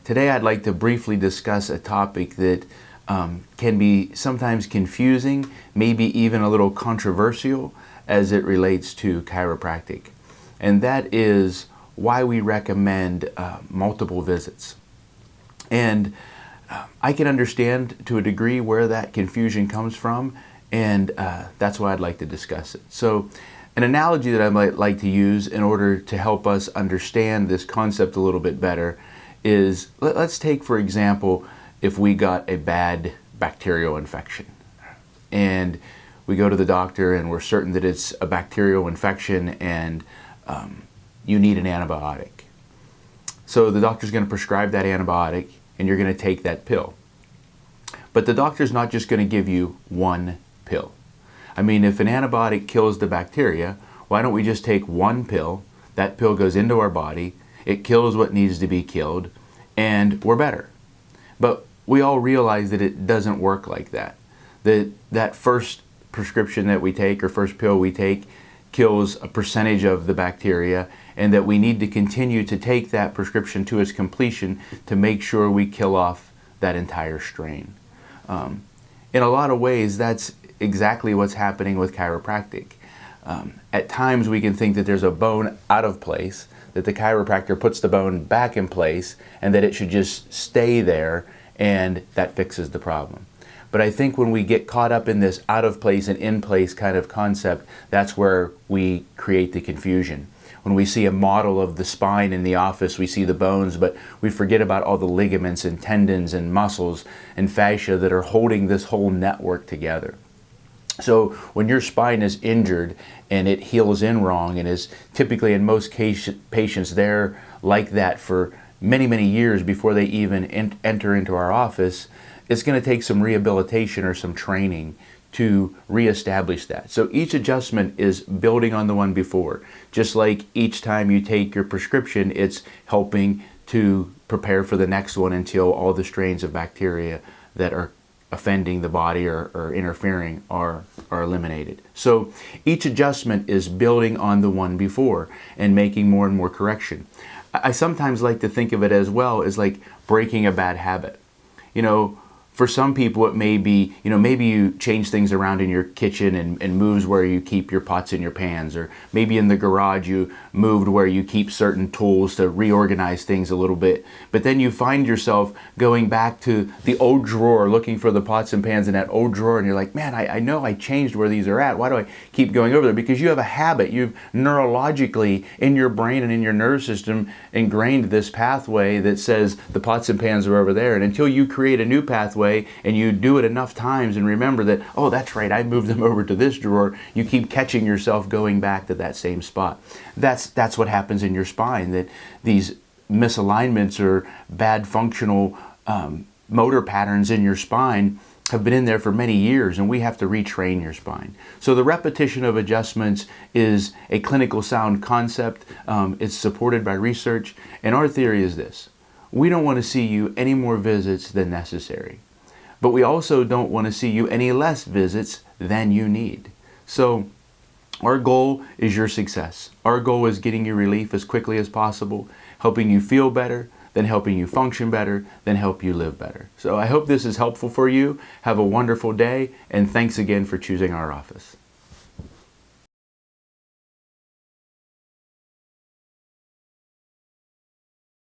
Today I'd like to briefly discuss a topic that can be sometimes confusing, maybe even a little controversial as it relates to chiropractic. And that is why we recommend multiple visits. And I can understand to a degree where that confusion comes from, and that's why I'd like to discuss it. So an analogy that I might like to use in order to help us understand this concept a little bit better is, let's take, for example, if we got a bad bacterial infection and we go to the doctor and we're certain that it's a bacterial infection and you need an antibiotic. So the doctor's going to prescribe that antibiotic and you're going to take that pill. But the doctor's not just going to give you one pill. I mean, if an antibiotic kills the bacteria, why don't we just take one pill? That pill goes into our body, it kills what needs to be killed, and we're better. But we all realize that it doesn't work like that. That first prescription that we take, or first pill we take, kills a percentage of the bacteria, and that we need to continue to take that prescription to its completion to make sure we kill off that entire strain. In a lot of ways, that's exactly what's happening with chiropractic. At times we can think that there's a bone out of place, that the chiropractor puts the bone back in place, and that it should just stay there, and that fixes the problem. But I think when we get caught up in this out of place and in place kind of concept, that's where we create the confusion. When we see a model of the spine in the office, we see the bones, but we forget about all the ligaments and tendons and muscles and fascia that are holding this whole network together. So when your spine is injured and it heals in wrong, and is typically in most patients there like that for many, many years before they even enter into our office, it's going to take some rehabilitation or some training to reestablish that. So each adjustment is building on the one before. Just like each time you take your prescription, it's helping to prepare for the next one until all the strains of bacteria that are offending the body or interfering are eliminated. So each adjustment is building on the one before and making more and more correction. I sometimes like to think of it as well as like breaking a bad habit. You know, for some people it may be, maybe you change things around in your kitchen and moves where you keep your pots and your pans, or maybe in the garage you moved where you keep certain tools to reorganize things a little bit. But then you find yourself going back to the old drawer looking for the pots and pans in that old drawer, and you're like, man, I know I changed where these are at. Why do I keep going over there? Because you have a habit. You've neurologically in your brain and in your nervous system ingrained this pathway that says the pots and pans are over there. And until you create a new pathway and you do it enough times and remember that, oh, that's right, I moved them over to this drawer, you keep catching yourself going back to that same spot. That's what happens in your spine, that these misalignments or bad functional motor patterns in your spine have been in there for many years, and we have to retrain your spine. So the repetition of adjustments is a clinical sound concept. It's supported by research, and our theory is this: we don't want to see you any more visits than necessary. But we also don't want to see you any less visits than you need. So our goal is your success. Our goal is getting you relief as quickly as possible, helping you feel better, then helping you function better, then help you live better. So I hope this is helpful for you. Have a wonderful day, and thanks again for choosing our office.